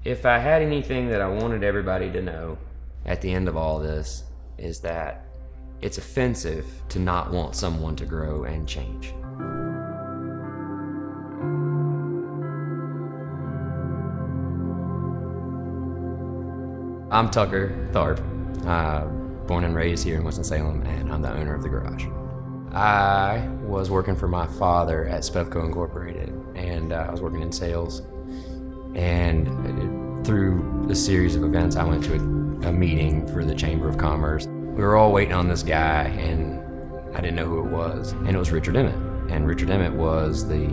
If I had anything that I wanted everybody to know at the end of all this, is that it's offensive to not want someone to grow and change. I'm Tucker Tharp, born and raised here in Winston-Salem, and I'm the owner of The Garage. I was working for my father at Spevco Incorporated, and I was working in sales. And through a series of events, I went to a meeting for the Chamber of Commerce. We were all waiting on this guy, and I didn't know who it was, and it was Richard Emmett. And Richard Emmett was the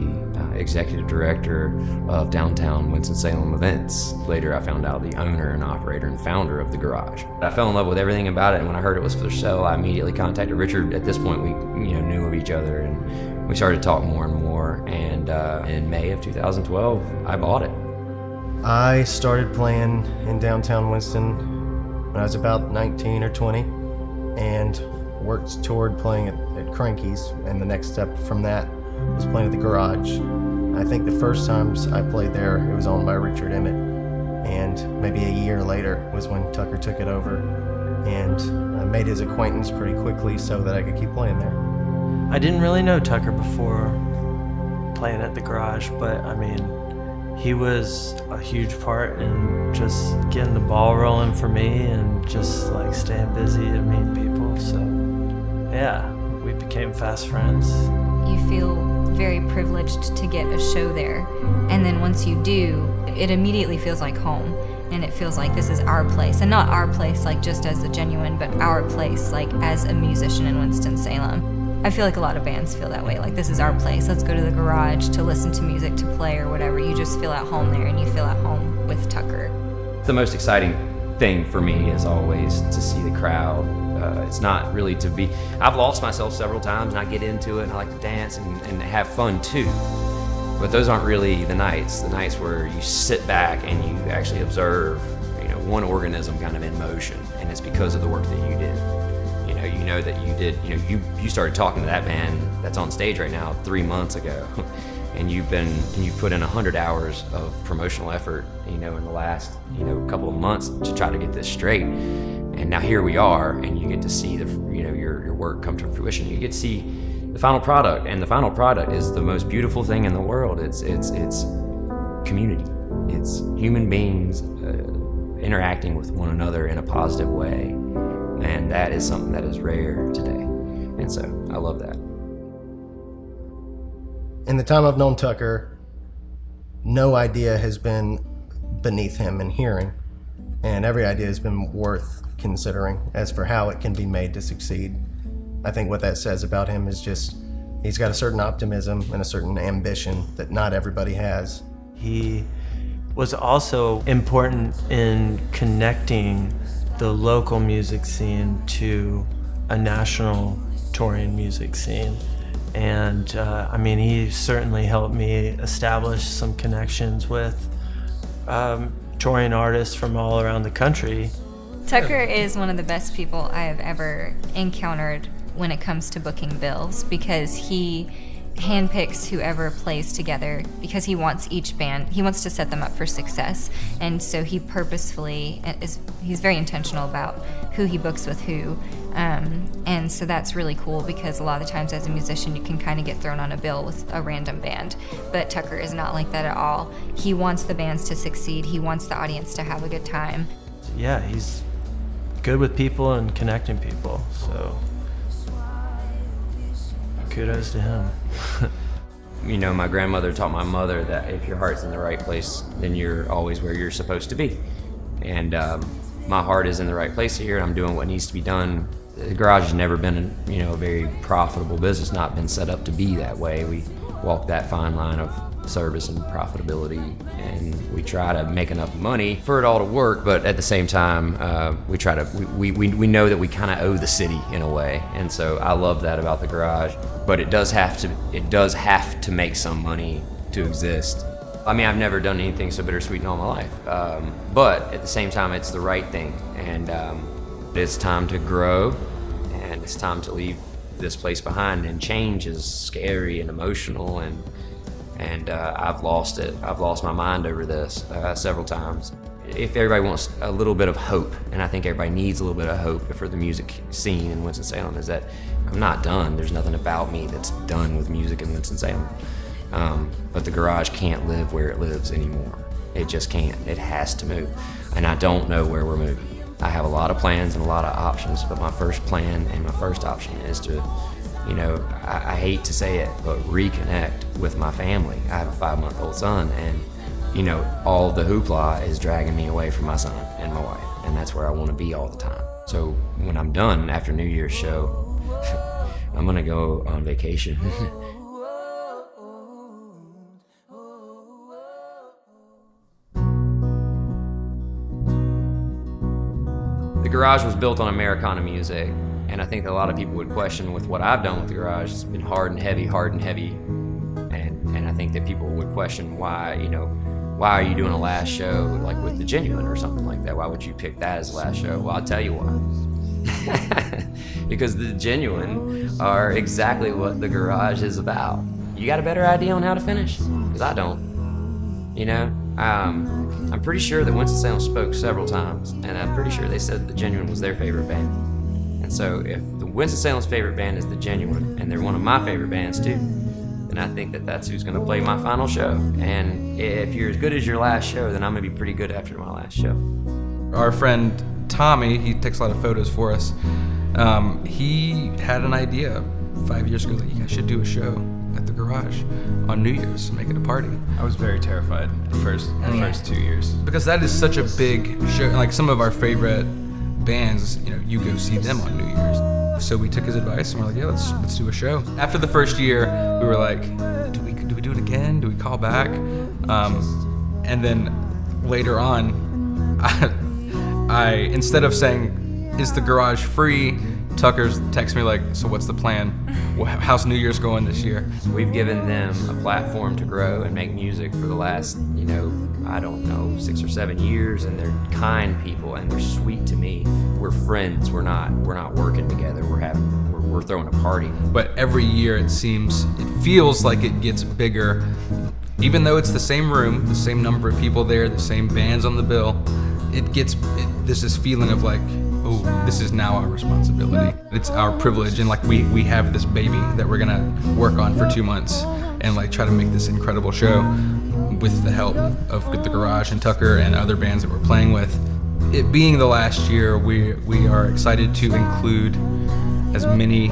executive director of downtown Winston-Salem events. Later, I found out the owner and operator and founder of The Garage. I fell in love with everything about it, and when I heard it was for sale, I immediately contacted Richard. At this point, we knew of each other, and we started to talk more and more. And in May of 2012, I bought it. I started playing in downtown Winston when I was about 19 or 20, and worked toward playing at Cranky's, and the next step from that was playing at The Garage. I think the first times I played there, it was owned by Richard Emmett, and maybe a year later was when Tucker took it over, and I made his acquaintance pretty quickly so that I could keep playing there. I didn't really know Tucker before playing at The Garage, but I mean, he was a huge part in just getting the ball rolling for me and just like staying busy and meeting people. So yeah, we became fast friends. You feel very privileged to get a show there, and then once you do, it immediately feels like home, and it feels like this is our place, and not our place like just as a genuine, but our place like as a musician in Winston-Salem. I feel like a lot of bands feel that way, like this is our place, let's go to The Garage to listen to music, to play or whatever. You just feel at home there, and you feel at home with Tucker. The most exciting thing for me is always to see the crowd. It's not really to be, I've lost myself several times, and I get into it, and I like to dance and have fun too. But those aren't really the nights where you sit back and you actually observe, one organism kind of in motion, and it's because of the work that you did. You know that you did, you started talking to that band that's on stage right now 3 months ago, and you've put in 100 hours of promotional effort, in the last, couple of months to try to get this straight. And now here we are, and you get to see your work come to fruition. You get to see the final product, and the final product is the most beautiful thing in the world. It's community. It's human beings interacting with one another in a positive way. And that is something that is rare today. And so I love that. In the time I've known Tucker, no idea has been beneath him in hearing, and every idea has been worth considering as for how it can be made to succeed. I think what that says about him is just, he's got a certain optimism and a certain ambition that not everybody has. He was also important in connecting the local music scene to a national touring music scene. And he certainly helped me establish some connections with touring artists from all around the country. Tucker is one of the best people I have ever encountered when it comes to booking bills, because he handpicks whoever plays together, because he wants each band, he wants to set them up for success, and so he purposefully he's very intentional about who he books with who, and so that's really cool, because a lot of the times as a musician you can kind of get thrown on a bill with a random band, but Tucker is not like that at all. He wants the bands to succeed, he wants the audience to have a good time. Yeah, he's good with people and connecting people, so kudos to him. My grandmother taught my mother that if your heart's in the right place, then you're always where you're supposed to be. And my heart is in the right place here, and I'm doing what needs to be done. The Garage has never been a very profitable business, not been set up to be that way. We walk that fine line of service and profitability, and we try to make enough money for it all to work, but at the same time we know that we kind of owe the city in a way, and so I love that about The Garage. But it does have to make some money to exist. I've never done anything so bittersweet in all my life, but at the same time it's the right thing, and it's time to grow, and it's time to leave this place behind, and change is scary and emotional, and And I've lost it. I've lost my mind over this several times. If everybody wants a little bit of hope, and I think everybody needs a little bit of hope for the music scene in Winston-Salem, is that I'm not done. There's nothing about me that's done with music in Winston-Salem. But the garage can't live where it lives anymore. It just can't. It has to move. And I don't know where we're moving. I have a lot of plans and a lot of options, but my first plan and my first option is to, you know, I hate to say it, but reconnect with my family. I have a 5-month-old son, and you know, all the hoopla is dragging me away from my son and my wife, and that's where I want to be all the time. So when I'm done after New Year's show, I'm gonna go on vacation. The garage was built on Americana music, and I think that a lot of people would question with what I've done with the garage. It's been hard and heavy, and I think that people would question why, you know, why are you doing a last show like with The Genuine or something like that? Why would you pick that as the last show? Well, I'll tell you why. Because The Genuine are exactly what the garage is about. You got a better idea on how to finish? Because I don't. You know? I'm pretty sure that Winston-Salem spoke several times, and I'm pretty sure they said The Genuine was their favorite band. And so if the Winston-Salem's favorite band is The Genuine, and they're one of my favorite bands too, then I think that that's who's going to play my final show. And if you're as good as your last show, then I'm going to be pretty good after my last show. Our friend Tommy, he takes a lot of photos for us. He had an idea 5 years ago that you guys should do a show at the garage on New Year's, make it a party. I was very terrified the first 2 years. Because that is such a big show. Like some of our favorite bands, you know, you go see them on New Year's. So we took his advice and we're like, yeah, let's do a show. After the first year, we were like, do we do it again? Do we call back? And then later on, I instead of saying, is the garage free? Tucker texts me like, so what's the plan? How's New Year's going this year? We've given them a platform to grow and make music for the last, you know, I don't know, 6 or 7 years, and they're kind people and they're sweet to me. We're friends. We're not working together. We're throwing a party. But every year it feels like it gets bigger, even though it's the same room, the same number of people there, the same bands on the bill. There's this feeling of like, oh, this is now our responsibility. It's our privilege, and like we have this baby that we're gonna work on for 2 months and like try to make this incredible show with the help of the garage and Tucker and other bands that we're playing with. It being the last year, we are excited to include as many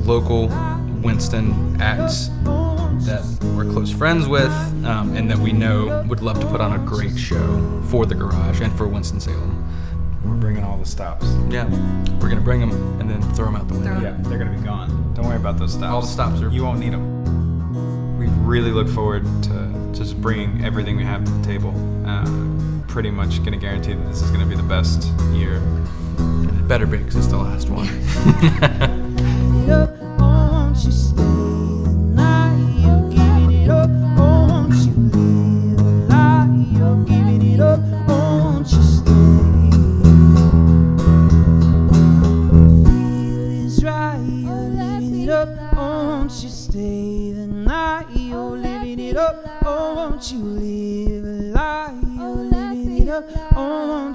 local Winston acts that we're close friends with and that we know would love to put on a great show for the garage and for Winston-Salem. We're bringing all the stops. Yeah, we're gonna bring them and then throw them out the window. Yeah, they're gonna be gone. Don't worry about those stops. All the stops are. You won't need them. We really look forward to just bringing everything we have to the table. Pretty much gonna guarantee that this is gonna be the best year. It better be, because it's the last one. Won't you live a lie? You're living it up. Oh,